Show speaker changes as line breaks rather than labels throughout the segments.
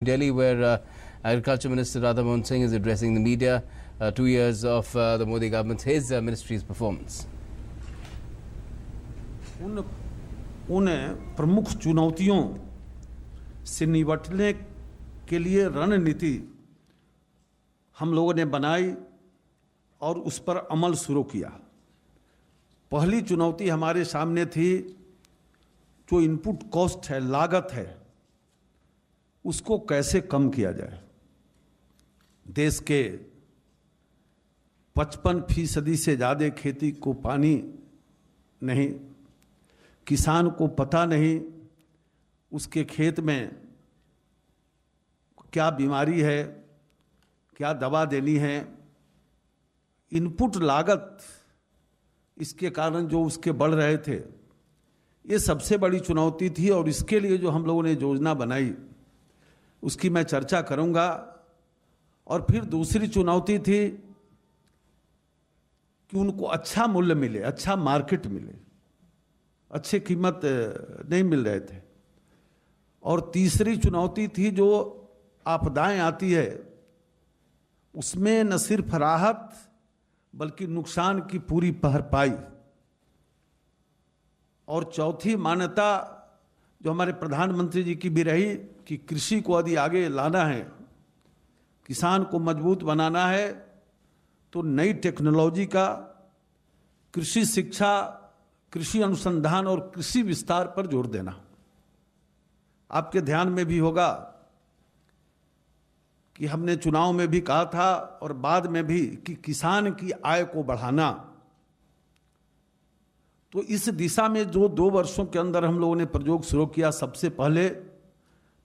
Delhi, where Agriculture Minister Radha Mohan Singh is addressing the media. 2 years of the Modi government, his ministry's performance.
उन प्रमुख चुनौतियों से निपटने के लिए रणनीति हम लोगों ने बनाई और उस पर अमल शुरू किया। पहली चुनौती हमारे सामने थी, जो इनपुट कॉस्ट है, लागत है, उसको कैसे कम किया जाए। देश के 55% से ज़्यादा खेती को पानी नहीं, किसान को पता नहीं उसके खेत में क्या बीमारी है, क्या दवा देनी है। इनपुट लागत इसके कारण जो उसके बढ़ रहे थे, ये सबसे बड़ी चुनौती थी। और इसके लिए जो हम लोगों ने योजना बनाई उसकी मैं चर्चा करूंगा। और फिर दूसरी चुनौती थी कि उनको अच्छा मूल्य मिले, अच्छा मार्केट मिले, अच्छे कीमत नहीं मिल रहे थे। और तीसरी चुनौती थी, जो आपदाएं आती है उसमें न सिर्फ राहत बल्कि नुकसान की पूरी भरपाई। और चौथी मान्यता जो हमारे प्रधानमंत्री जी की भी रही कि कृषि को यदि आगे लाना है, किसान को मजबूत बनाना है, तो नई टेक्नोलॉजी का, कृषि शिक्षा, कृषि अनुसंधान और कृषि विस्तार पर जोर देना। आपके ध्यान में भी होगा कि हमने चुनाव में भी कहा था और बाद में भी कि किसान की आय को बढ़ाना। तो इस दिशा में जो 2 वर्षों के अंदर हम लोगों ने प्रयोग शुरू किया, सबसे पहले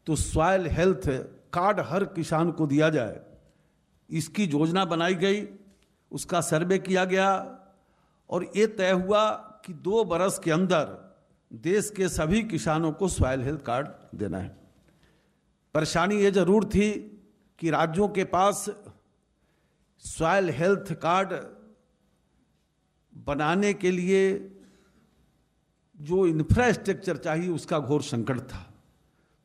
तो सॉइल हेल्थ कार्ड हर किसान को दिया जाए, इसकी योजना बनाई गई, उसका सर्वे किया गया और ये तय हुआ कि 2 बरस के अंदर देश के सभी किसानों को सॉइल हेल्थ कार्ड देना है। परेशानी ये जरूर थी कि राज्यों के पास सॉइल हेल्थ कार्ड बनाने के लिए जो इंफ्रास्ट्रक्चर चाहिए उसका घोर संकट था।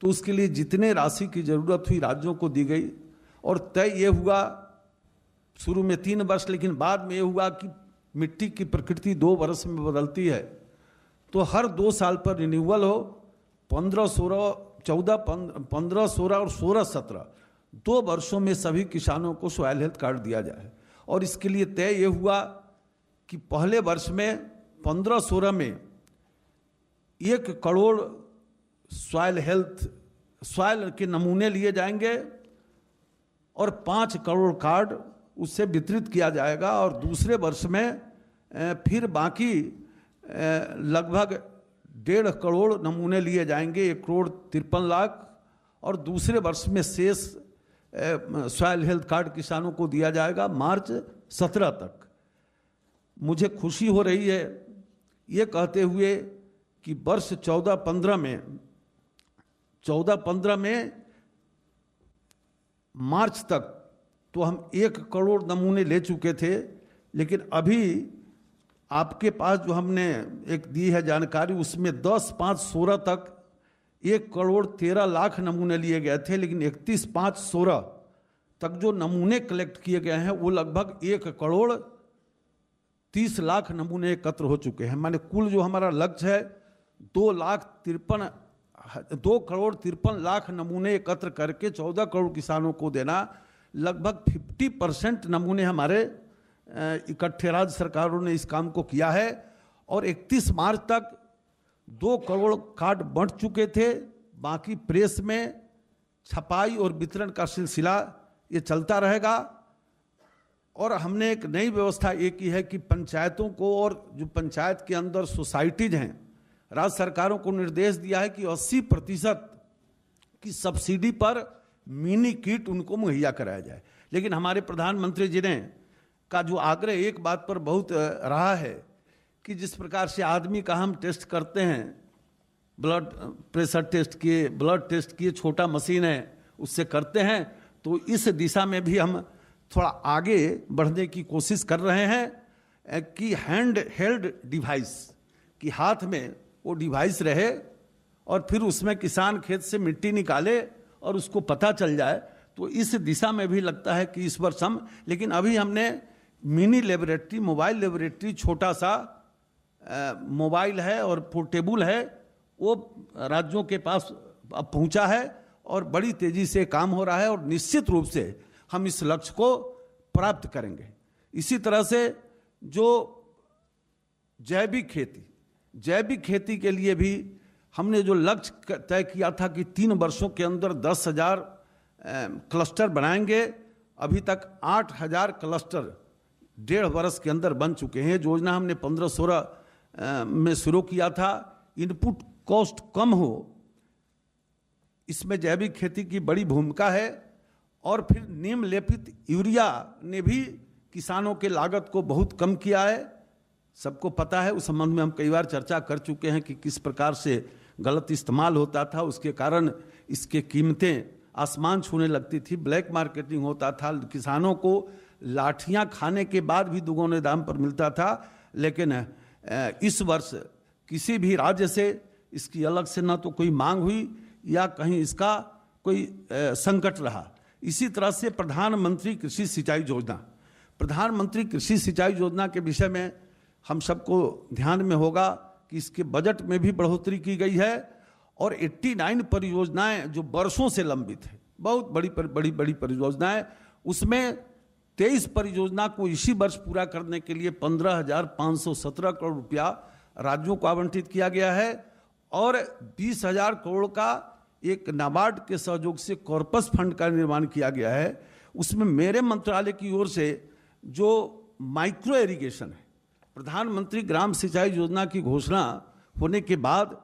तो उसके लिए जितने राशि की जरूरत हुई राज्यों को दी गई और तय ये हुआ, शुरू में 3 वर्ष, लेकिन बाद में ये हुआ कि मिट्टी की प्रकृति 2 वर्ष में बदलती है, तो हर 2 साल पर रिन्यूअल हो। 15-16, 15-16 और 16-17 2 वर्षों में सभी किसानों को सॉइल हेल्थ कार्ड दिया जाए। और इसके लिए तय ये हुआ कि पहले वर्ष में 15-16 में 1 करोड़ सॉइल के नमूने लिए जाएंगे और 5 करोड़ कार्ड उससे वितरित किया जाएगा। और दूसरे वर्ष में फिर बाकी लगभग 1.5 करोड़ नमूने लिए जाएंगे, 1,53,00,000। और दूसरे वर्ष में शेष सॉइल हेल्थ कार्ड किसानों को दिया जाएगा मार्च 17 तक। मुझे खुशी हो रही है ये कहते हुए कि वर्ष 14-15 में मार्च तक तो हम 1 करोड़ नमूने ले चुके थे, लेकिन अभी आपके पास जो हमने एक दी है जानकारी, उसमें 10/5/16 तक 1,13,00,000 नमूने लिए गए थे, लेकिन 31/5/16 तक जो नमूने कलेक्ट किए गए हैं वो लगभग 1,30,00,000 नमूने एकत्र हो चुके हैं। माने कुल जो हमारा लक्ष्य है 2,53,00,000 नमूने एकत्र करके 14 करोड़ किसानों को देना, लगभग 50% नमूने हमारे इकट्ठे राज्य सरकारों ने इस काम को किया है। और 31 मार्च तक 2 करोड़ कार्ड बंट चुके थे। बाकी प्रेस में छपाई और वितरण का सिलसिला ये चलता रहेगा। और हमने एक नई व्यवस्था ये की है कि पंचायतों को और जो पंचायत के अंदर सोसाइटीज हैं, राज्य सरकारों को निर्देश दिया है कि 80% की सब्सिडी पर मिनी किट उनको मुहैया कराया जाए। लेकिन हमारे प्रधानमंत्री जी ने का जो आग्रह एक बात पर बहुत रहा है कि जिस प्रकार से आदमी का हम टेस्ट करते हैं, ब्लड प्रेशर टेस्ट किए, ब्लड टेस्ट किए, छोटा मशीन है उससे करते हैं, तो इस दिशा में भी हम थोड़ा आगे बढ़ने की कोशिश कर रहे हैं कि हैंड हेल्ड डिवाइस, कि हाथ में वो डिवाइस रहे और फिर उसमें किसान खेत से मिट्टी निकाले और उसको पता चल जाए, तो इस दिशा में भी लगता है कि इस वर्ष हम, लेकिन अभी हमने मिनी लेबोरेटरी, मोबाइल लेबोरेटरी, छोटा सा मोबाइल है और पोर्टेबल है, वो राज्यों के पास अब पहुंचा है और बड़ी तेजी से काम हो रहा है और निश्चित रूप से हम इस लक्ष्य को प्राप्त करेंगे। इसी तरह से जो जैविक खेती के लिए भी हमने जो लक्ष्य तय किया था कि 3 वर्षों के अंदर 10,000 क्लस्टर बनाएंगे, अभी तक 8,000 क्लस्टर 1.5 वर्ष के अंदर बन चुके हैं। योजना हमने 15-16 में शुरू किया था। इनपुट कॉस्ट कम हो, इसमें जैविक खेती की बड़ी भूमिका है। और फिर नीम लेपित यूरिया ने भी किसानों के लागत को बहुत कम किया है, सबको पता है। उस संबंध में हम कई बार चर्चा कर चुके हैं कि किस प्रकार से गलत इस्तेमाल होता था, उसके कारण इसके कीमतें आसमान छूने लगती थी, ब्लैक मार्केटिंग होता था, किसानों को लाठियां खाने के बाद भी दुगने दाम पर मिलता था। लेकिन इस वर्ष किसी भी राज्य से इसकी अलग से ना तो कोई मांग हुई या कहीं इसका कोई संकट रहा। इसी तरह से प्रधानमंत्री कृषि सिंचाई योजना के विषय में हम सबको ध्यान में होगा कि इसके बजट में भी बढ़ोतरी की गई है और 89 परियोजनाएं जो वर्षों से लंबित है, बहुत बड़ी परियोजनाएं, उसमें 23 परियोजना को इसी वर्ष पूरा करने के लिए 15,517 करोड़ रुपया राज्यों को आवंटित किया गया है और 20,000 करोड़ का एक नाबार्ड के सहयोग से कॉर्पस फंड का निर्माण किया गया है। उसमें मेरे मंत्रालय की ओर से जो माइक्रो इरिगेशन है, प्रधानमंत्री ग्राम सिंचाई योजना की घोषणा होने के बाद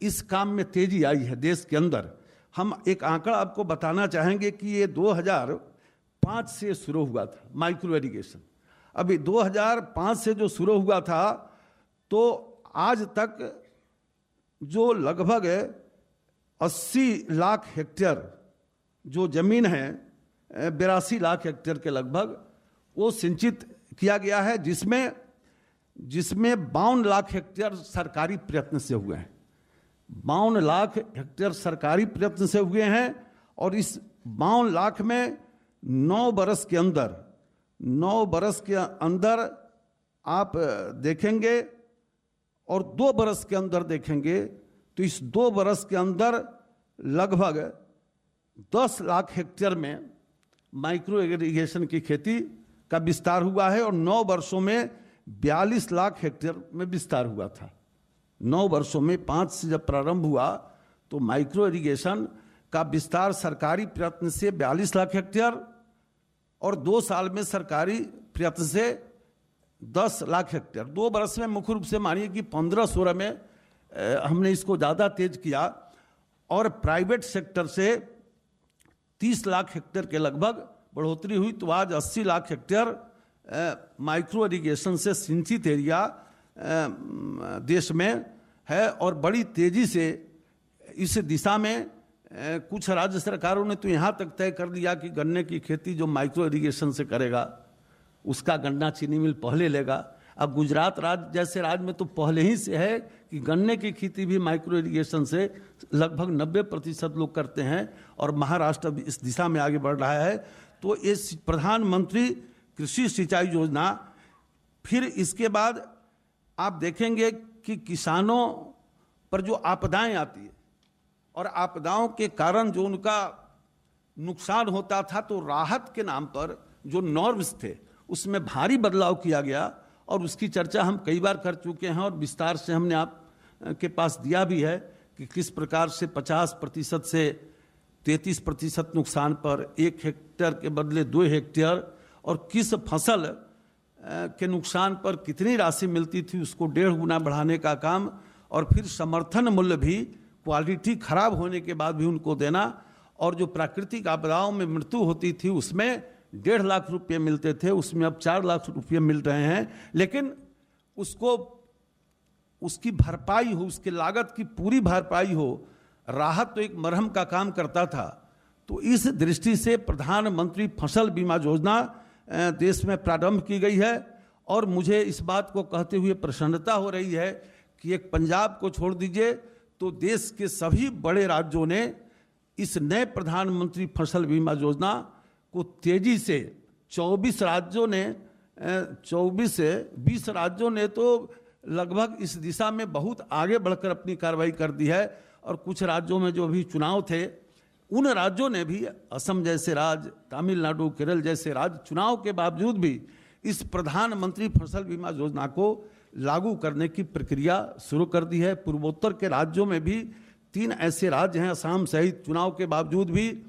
इस काम में तेजी आई है देश के अंदर। हम एक आंकड़ा आपको बताना चाहेंगे कि ये 2005 से शुरू हुआ था माइक्रो इरिगेशन। अभी 2005 से जो शुरू हुआ था तो आज तक जो लगभग 80 लाख हेक्टेयर जो जमीन है, 82 लाख हेक्टेयर के लगभग, वो सिंचित किया गया है, जिसमें 52 लाख हेक्टेयर सरकारी प्रयत्न से हुए हैं। 52 लाख हेक्टेयर सरकारी प्रयत्न से हुए हैं और इस 52 लाख में 9 बरस के अंदर आप देखेंगे और 2 बरस के अंदर देखेंगे तो इस 2 बरस के अंदर लगभग 10 लाख हेक्टेयर में माइक्रो इरिगेशन की खेती का विस्तार हुआ है और 9 वर्षों में 42 लाख हेक्टेयर में विस्तार हुआ था। 9 वर्षों में 5 से जब प्रारंभ हुआ तो माइक्रो इरिगेशन का विस्तार सरकारी प्रयत्न से 42 लाख हेक्टेयर और 2 साल में सरकारी प्रयत्न से 10 लाख हेक्टेयर। 2 वर्ष में मुख्य रूप से मानिए कि 15-16 में हमने इसको ज़्यादा तेज किया और प्राइवेट सेक्टर से 30 लाख हेक्टेयर के लगभग बढ़ोतरी हुई। तो आज 80 लाख हेक्टेयर माइक्रो इरिगेशन से सिंचित एरिया देश में है और बड़ी तेजी से इस दिशा में कुछ राज्य सरकारों ने तो यहाँ तक तय कर दिया कि गन्ने की खेती जो माइक्रो इरिगेशन से करेगा उसका गन्ना चीनी मिल पहले लेगा। अब गुजरात राज्य जैसे राज्य में तो पहले ही से है कि गन्ने की खेती भी माइक्रो इरिगेशन से लगभग 90% लोग करते हैं और महाराष्ट्र भी इस दिशा में आगे बढ़ रहा है। तो इस प्रधानमंत्री कृषि सिंचाई योजना, फिर इसके बाद आप देखेंगे कि किसानों पर जो आपदाएं आती है और आपदाओं के कारण जो उनका नुकसान होता था तो राहत के नाम पर जो नॉर्म्स थे उसमें भारी बदलाव किया गया और उसकी चर्चा हम कई बार कर चुके हैं और विस्तार से हमने आप के पास दिया भी है कि किस प्रकार से 50% से 33% नुकसान पर 1 हेक्टेयर के बदले 2 हेक्टेयर और किस फसल के नुकसान पर कितनी राशि मिलती थी उसको 1.5 गुना बढ़ाने का काम और फिर समर्थन मूल्य भी क्वालिटी खराब होने के बाद भी उनको देना और जो प्राकृतिक आपदाओं में मृत्यु होती थी उसमें 1.5 लाख रुपये मिलते थे, उसमें अब 4 लाख रुपये मिल रहे हैं। लेकिन उसको उसकी भरपाई हो, उसके लागत की पूरी भरपाई हो, राहत तो एक मरहम का काम करता था। तो इस दृष्टि से प्रधानमंत्री फसल बीमा योजना देश में प्रारंभ की गई है और मुझे इस बात को कहते हुए प्रसन्नता हो रही है कि एक पंजाब को छोड़ दीजिए तो देश के सभी बड़े राज्यों ने इस नए प्रधानमंत्री फसल बीमा योजना को तेजी से 20 राज्यों ने तो लगभग इस दिशा में बहुत आगे बढ़कर अपनी कार्रवाई कर दी है। और कुछ राज्यों में जो भी चुनाव थे, उन राज्यों ने भी, असम जैसे राज्य, तमिलनाडु, केरल जैसे राज्य, चुनाव के बावजूद भी इस प्रधानमंत्री फसल बीमा योजना को लागू करने की प्रक्रिया शुरू कर दी है। पूर्वोत्तर के राज्यों में भी 3 ऐसे राज्य हैं, असम सहित, चुनाव के बावजूद भी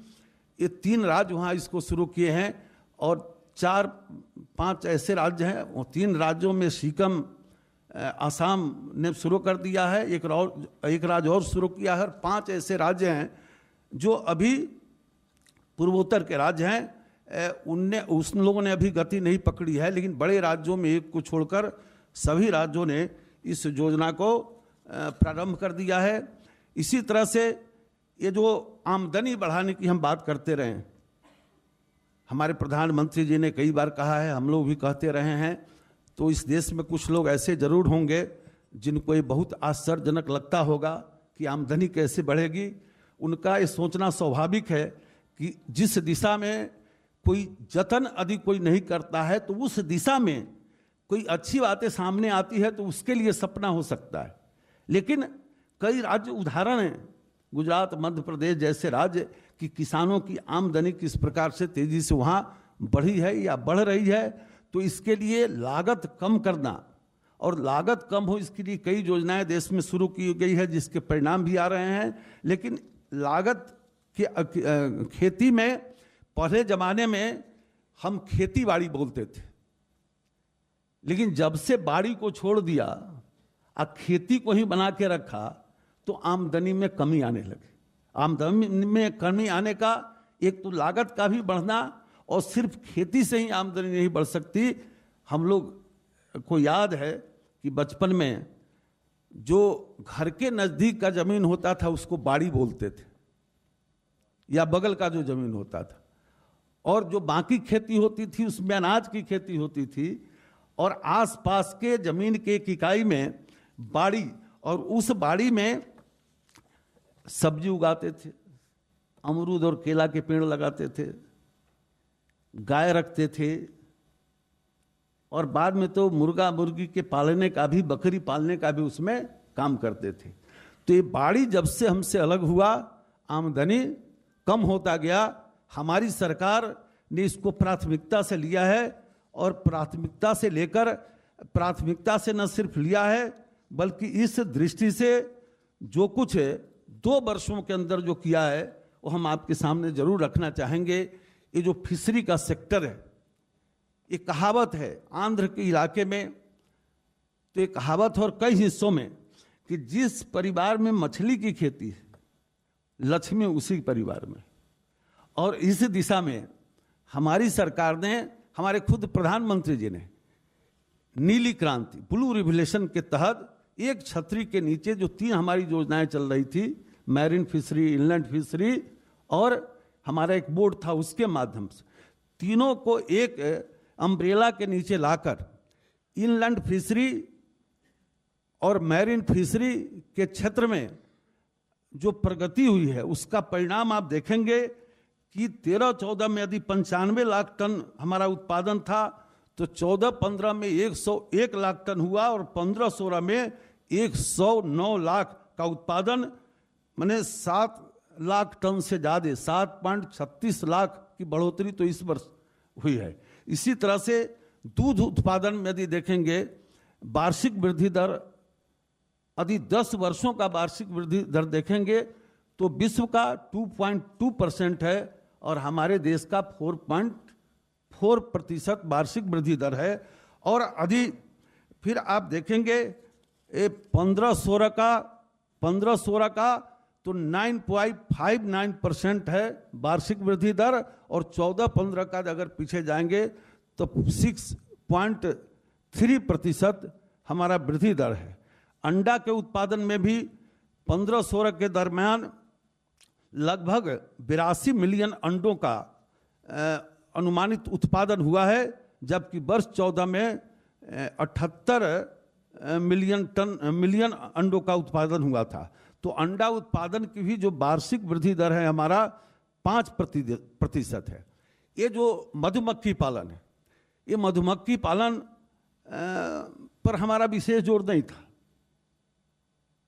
ये 3 राज्य वहाँ इसको शुरू किए हैं। और 4-5 ऐसे राज्य हैं, वो 3 राज्यों में सिक्किम, असम ने शुरू कर दिया है, एक राज्य और शुरू किया है, और 5 ऐसे राज्य हैं जो अभी पूर्वोत्तर के राज्य हैं, उन लोगों ने अभी गति नहीं पकड़ी है। लेकिन बड़े राज्यों में एक को छोड़कर सभी राज्यों ने इस योजना को प्रारंभ कर दिया है। इसी तरह से ये जो आमदनी बढ़ाने की हम बात करते रहे, हमारे प्रधानमंत्री जी ने कई बार कहा है, हम लोग भी कहते रहे हैं, तो इस देश में कुछ लोग ऐसे जरूर होंगे जिनको ये बहुत आश्चर्यजनक लगता होगा कि आमदनी कैसे बढ़ेगी। उनका ये सोचना स्वाभाविक है कि जिस दिशा में कोई जतन यदि कोई नहीं करता है, तो उस दिशा में कोई अच्छी बातें सामने आती है तो उसके लिए सपना हो सकता है। लेकिन कई राज्य उदाहरण हैं, गुजरात, मध्य प्रदेश जैसे राज्य कि किसानों की आमदनी किस प्रकार से तेजी से वहाँ बढ़ी है या बढ़ रही है। तो इसके लिए लागत कम करना, और लागत कम हो इसके लिए कई योजनाएं देश में शुरू की गई है, जिसके परिणाम भी आ रहे हैं। लेकिन लागत के खेती में, पहले जमाने में हम खेती बाड़ी बोलते थे, लेकिन जब से बाड़ी को छोड़ दिया और खेती को ही बना के रखा, तो आमदनी में कमी आने लगी। आमदनी में कमी आने का एक तो लागत का भी बढ़ना, और सिर्फ खेती से ही आमदनी नहीं बढ़ सकती। हम लोग को याद है कि बचपन में जो घर के नज़दीक का ज़मीन होता था उसको बाड़ी बोलते थे, या बगल का जो ज़मीन होता था, और जो बाकी खेती होती थी उसमें अनाज की खेती होती थी, और आसपास के ज़मीन के एक इकाई में बाड़ी, और उस बाड़ी में सब्जी उगाते थे, अमरूद और केला के पेड़ लगाते थे, गाय रखते थे, और बाद में तो मुर्गा मुर्गी के पालने का भी, बकरी पालने का भी उसमें काम करते थे। तो ये बाड़ी जब से हमसे अलग हुआ, आमदनी कम होता गया। हमारी सरकार ने इसको प्राथमिकता से लिया है, और प्राथमिकता से लेकर, प्राथमिकता से न सिर्फ लिया है बल्कि इस दृष्टि से जो कुछ 2 वर्षों के अंदर जो किया है वो हम आपके सामने जरूर रखना चाहेंगे। ये जो फिशरी का सेक्टर है, ये कहावत है आंध्र के इलाके में, तो ये कहावत और कई हिस्सों में कि जिस परिवार में मछली की खेती है, लक्ष्मी उसी परिवार में। और इस दिशा में हमारी सरकार ने, हमारे खुद प्रधानमंत्री जी ने नीली क्रांति, ब्लू रिवोल्यूशन के तहत एक छतरी के नीचे जो 3 हमारी योजनाएं चल रही थी, मैरीन फिशरी, इनलैंड फिशरी और हमारा एक बोर्ड था, उसके माध्यम से तीनों को एक अम्ब्रेला के नीचे लाकर इनलैंड फिशरी और मैरीन फिशरी के क्षेत्र में जो प्रगति हुई है, उसका परिणाम आप देखेंगे कि 13-14 में यदि 95 लाख टन हमारा उत्पादन था, तो 14-15 में 101 लाख टन हुआ, और 15-16 में 109 लाख का उत्पादन, माने 7 लाख टन से ज़्यादा, 7.36 लाख की बढ़ोतरी तो इस वर्ष हुई है। इसी तरह से दूध उत्पादन में यदि देखेंगे, वार्षिक वृद्धि दर, यदि 10 वर्षों का वार्षिक वृद्धि दर देखेंगे तो विश्व का 2.2% है, और हमारे देश का 4.4% वार्षिक वृद्धि दर है। और यदि फिर आप देखेंगे 15-16 का तो 9.59% है वार्षिक वृद्धि दर, और 14-15 का अगर पीछे जाएंगे तो 6.3% हमारा वृद्धि दर है। अंडा के उत्पादन में भी 15-16 के दरमियान लगभग 82 मिलियन अंडों का अनुमानित उत्पादन हुआ है, जबकि वर्ष 14 में 78 मिलियन अंडों का उत्पादन हुआ था। तो अंडा उत्पादन की भी जो वार्षिक वृद्धि दर है हमारा 5% है। ये जो मधुमक्खी पालन है, ये मधुमक्खी पालन पर हमारा विशेष जोर नहीं था।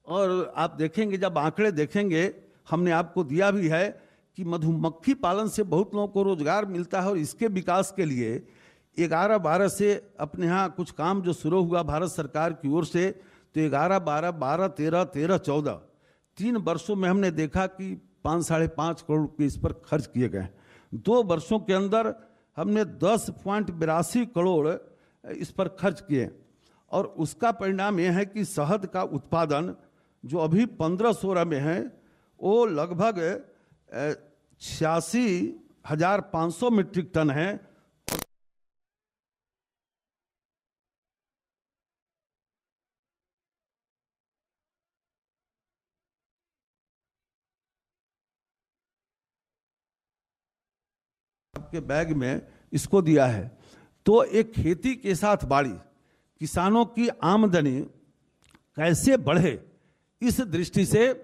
और आप देखेंगे, जब आंकड़े देखेंगे, हमने आपको दिया भी है कि मधुमक्खी पालन से बहुत लोगों को रोजगार मिलता है। और इसके विकास के लिए 11-12 से अपने यहाँ कुछ काम जो शुरू हुआ भारत सरकार की ओर से, तो 11-12, 12-13, 13-14 3 वर्षों में हमने देखा कि 5-5.5 करोड़ रुपये इस पर खर्च किए गए। 2 वर्षों के अंदर हमने 10.82 करोड़ इस पर खर्च किए। और उसका परिणाम यह है कि शहद का उत्पादन जो अभी 15-16 में है, वो लगभग 86,500 मीट्रिक टन है। आपके बैग में इसको दिया है। तो एक खेती के साथ बाड़ी, किसानों की आमदनी कैसे बढ़े, इस दृष्टि से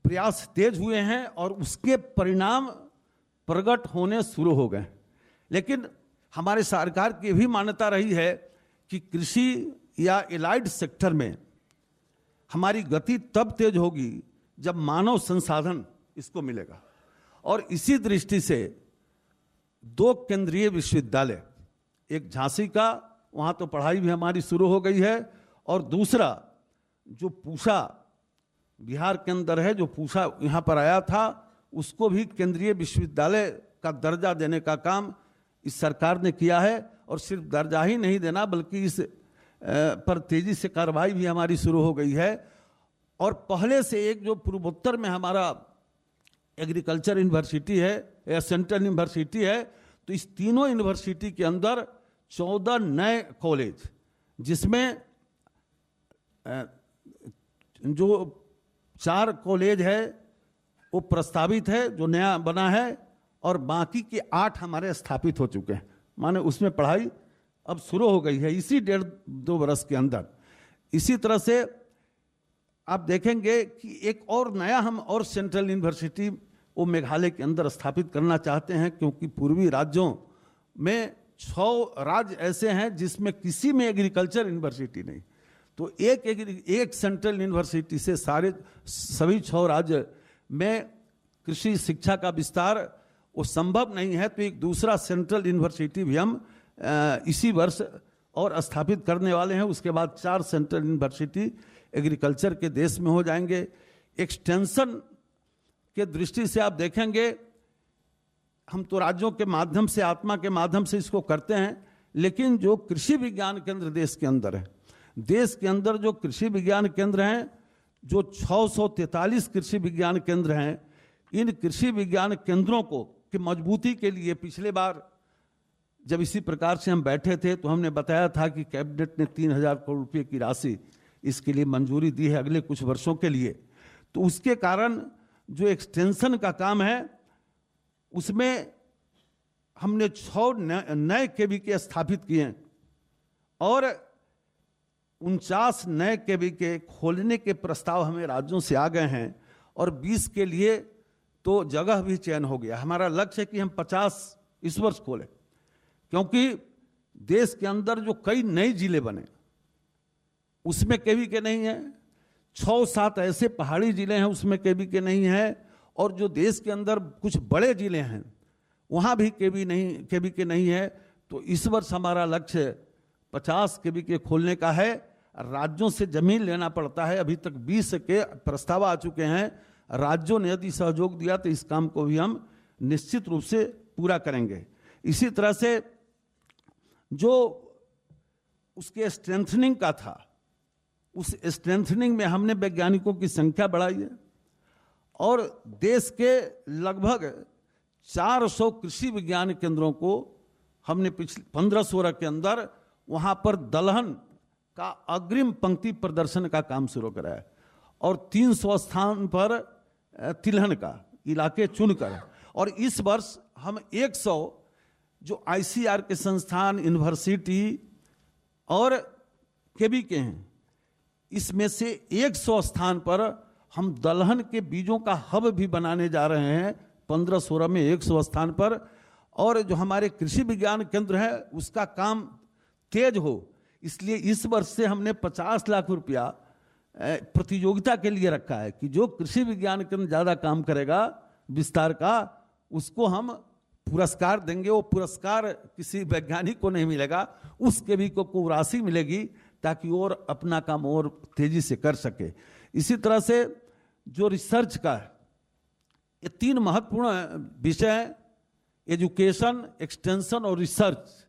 प्रयास तेज हुए हैं और उसके परिणाम प्रकट होने शुरू हो गए। लेकिन हमारे सरकार की भी मान्यता रही है कि कृषि या एलाइड सेक्टर में हमारी गति तब तेज होगी जब मानव संसाधन इसको मिलेगा। और इसी दृष्टि से 2 केंद्रीय विश्वविद्यालय, एक झांसी का, वहाँ तो पढ़ाई भी हमारी शुरू हो गई है, और दूसरा जो पूसा बिहार के अंदर है, जो पूसा यहाँ पर आया था, उसको भी केंद्रीय विश्वविद्यालय का दर्जा देने का काम इस सरकार ने किया है। और सिर्फ दर्जा ही नहीं देना, बल्कि इस पर तेजी से कार्रवाई भी हमारी शुरू हो गई है। और पहले से एक जो पूर्वोत्तर में हमारा एग्रीकल्चर यूनिवर्सिटी है या सेंट्रल यूनिवर्सिटी है, तो इस तीनों यूनिवर्सिटी के अंदर 14 नए कॉलेज, जिसमें जो 4 कॉलेज है वो प्रस्तावित है, जो नया बना है, और बाकी के 8 हमारे स्थापित हो चुके हैं। माने उसमें पढ़ाई अब शुरू हो गई है इसी 1.5-2 वर्ष के अंदर। इसी तरह से आप देखेंगे कि एक और नया हम और सेंट्रल यूनिवर्सिटी वो मेघालय के अंदर स्थापित करना चाहते हैं, क्योंकि पूर्वी राज्यों में 6 राज्य ऐसे हैं जिसमें किसी में एग्रीकल्चर यूनिवर्सिटी नहीं। तो एक सेंट्रल यूनिवर्सिटी से सभी 6 राज्य में कृषि शिक्षा का विस्तार वो संभव नहीं है। तो एक दूसरा सेंट्रल यूनिवर्सिटी भी हम इसी वर्ष और स्थापित करने वाले हैं। उसके बाद 4 सेंट्रल यूनिवर्सिटी एग्रीकल्चर के देश में हो जाएंगे। एक्सटेंशन के दृष्टि से आप देखेंगे, हम तो राज्यों के माध्यम से, आत्मा के माध्यम से इसको करते हैं, लेकिन जो कृषि विज्ञान केंद्र देश के अंदर है, देश के अंदर जो कृषि विज्ञान केंद्र हैं, जो 643 कृषि विज्ञान केंद्र हैं, इन कृषि विज्ञान केंद्रों को की मजबूती के लिए पिछले बार जब इसी प्रकार से हम बैठे थे तो हमने बताया था कि कैबिनेट ने 3,000 करोड़ रुपये की राशि इसके लिए मंजूरी दी है अगले कुछ वर्षों के लिए। तो उसके कारण जो एक्सटेंशन का काम है उसमें हमने 6 नए केवीके स्थापित किए और 49 नए केवीके खोलने के प्रस्ताव हमें राज्यों से आ गए हैं और 20 के लिए तो जगह भी चयन हो गया। हमारा लक्ष्य है कि हम 50 इस वर्ष खोलें, क्योंकि देश के अंदर जो कई नए जिले बने उसमें केवीके नहीं है। 6-7 ऐसे पहाड़ी जिले हैं उसमें केवीके नहीं है, और जो देश के अंदर कुछ बड़े जिले हैं वहाँ भी केवीके नहीं है। तो इस वर्ष हमारा लक्ष्य 50 केवीके खोलने का है। राज्यों से जमीन लेना पड़ता है, अभी तक 20 के प्रस्ताव आ चुके हैं। राज्यों ने यदि सहयोग दिया तो इस काम को भी हम निश्चित रूप से पूरा करेंगे। इसी तरह से जो उसके स्ट्रेंथनिंग का था, उस स्ट्रेंथनिंग में हमने वैज्ञानिकों की संख्या बढ़ाई है और देश के लगभग 400 कृषि विज्ञान केंद्रों को हमने पिछले 15-16 के अंदर वहाँ पर दलहन का अग्रिम पंक्ति प्रदर्शन का काम शुरू कराया और 300 स्थान पर तिलहन का इलाके चुनकर, और इस वर्ष हम 100 जो ICR के संस्थान, यूनिवर्सिटी और केवीके हैं, इसमें से 100 स्थान पर हम दलहन के बीजों का हब भी बनाने जा रहे हैं 15-16 में 100 स्थान पर। और जो हमारे कृषि विज्ञान केंद्र है उसका काम तेज हो, इसलिए इस वर्ष से हमने 50 लाख रुपया प्रतियोगिता के लिए रखा है कि जो कृषि विज्ञान केंद्र ज़्यादा काम करेगा विस्तार का, उसको हम पुरस्कार देंगे। वो पुरस्कार किसी वैज्ञानिक को नहीं मिलेगा, उसके भी को राशि मिलेगी ताकि और अपना काम और तेजी से कर सके। इसी तरह से जो रिसर्च का है, ये 3 महत्वपूर्ण विषय हैं, एजुकेशन, एक्सटेंशन और रिसर्च।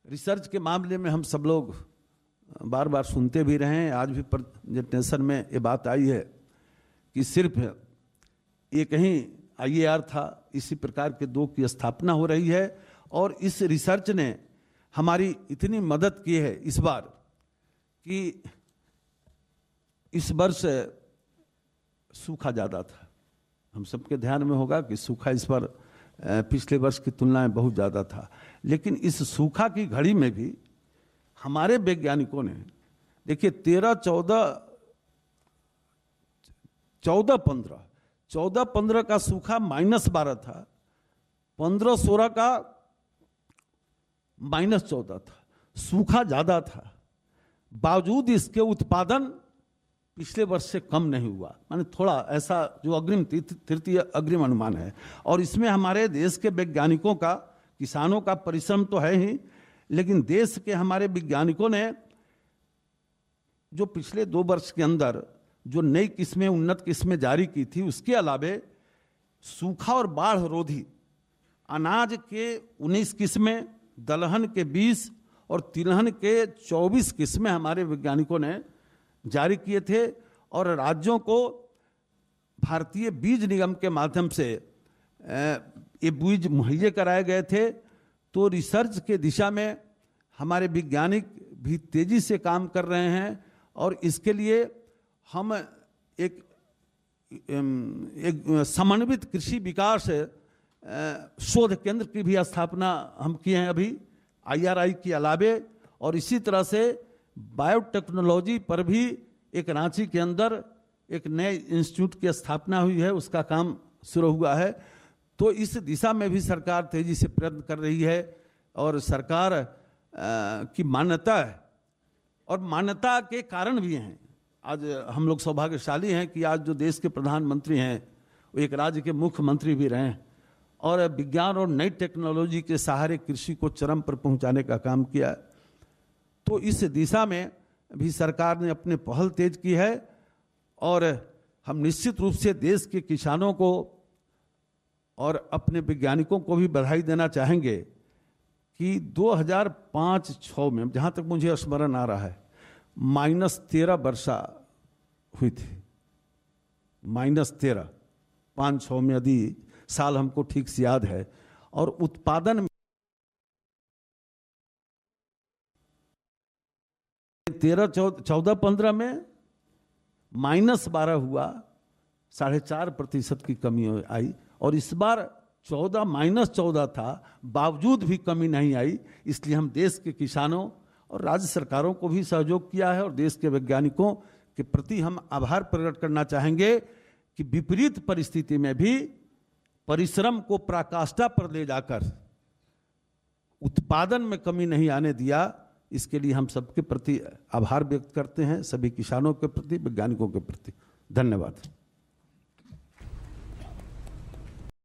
रिसर्च के मामले में हम सब लोग बार बार सुनते भी रहे हैं, आज भी प्रेजेंटेशन में ये बात आई है कि सिर्फ ये कहीं IAR था, इसी प्रकार के 2 की स्थापना हो रही है। और इस रिसर्च ने हमारी इतनी मदद की है इस बार कि इस वर्ष सूखा ज़्यादा था, हम सबके ध्यान में होगा कि सूखा इस बार पिछले वर्ष की तुलना में बहुत ज़्यादा था। लेकिन इस सूखा की घड़ी में भी हमारे वैज्ञानिकों ने, देखिए 14-15 का सूखा -12 था, 15-16 का -14 था, सूखा ज़्यादा था, बावजूद इसके उत्पादन पिछले वर्ष से कम नहीं हुआ। माने थोड़ा ऐसा जो अग्रिम तृतीय अग्रिम अनुमान है। और इसमें हमारे देश के वैज्ञानिकों का, किसानों का परिश्रम तो है ही, लेकिन देश के हमारे वैज्ञानिकों ने जो पिछले 2 वर्ष के अंदर जो नई किस्में, उन्नत किस्में जारी की थी, उसके अलावे सूखा और बाढ़ रोधी अनाज के 19 किस्में, दलहन के 20 और तिलहन के 24 किस्में हमारे वैज्ञानिकों ने जारी किए थे। और राज्यों को भारतीय बीज निगम के माध्यम से ये बीज मुहैया कराए गए थे। तो रिसर्च के दिशा में हमारे वैज्ञानिक भी तेजी से काम कर रहे हैं और इसके लिए हम एक समन्वित कृषि विकास शोध केंद्र की भी स्थापना हम किए हैं अभी IRI के अलावे। और इसी तरह से बायोटेक्नोलॉजी पर भी एक रांची के अंदर एक नए इंस्टीट्यूट की स्थापना हुई है, उसका काम शुरू हुआ है। तो इस दिशा में भी सरकार तेजी से प्रयत्न कर रही है और सरकार की मान्यता है और मान्यता के कारण भी हैं। आज हम लोग सौभाग्यशाली हैं कि आज जो देश के प्रधानमंत्री हैं वो एक राज्य के मुख्यमंत्री भी रहे हैं और विज्ञान और नई टेक्नोलॉजी के सहारे कृषि को चरम पर पहुंचाने का काम किया है। तो इस दिशा में भी सरकार ने अपने पहल तेज की है और हम निश्चित रूप से देश के किसानों को और अपने वैज्ञानिकों को भी बधाई देना चाहेंगे कि 2005-06 में, जहाँ तक मुझे स्मरण आ रहा है, -13 वर्षा हुई थी, -13, 5-6 में यदि साल हमको ठीक से याद है। और उत्पादन 13-14-15 में -12 हुआ, 4.5% की कमी आई। और इस बार -14 था, बावजूद भी कमी नहीं आई। इसलिए हम देश के किसानों और राज्य सरकारों को भी सहयोग किया है और देश के वैज्ञानिकों के प्रति हम आभार प्रकट करना चाहेंगे कि विपरीत परिस्थिति में भी परिश्रम को पराकाष्ठा पर ले जाकर उत्पादन में कमी नहीं आने दिया। इसके लिए हम सबके प्रति आभार व्यक्त करते हैं, सभी किसानों के प्रति, वैज्ञानिकों के प्रति। धन्यवाद।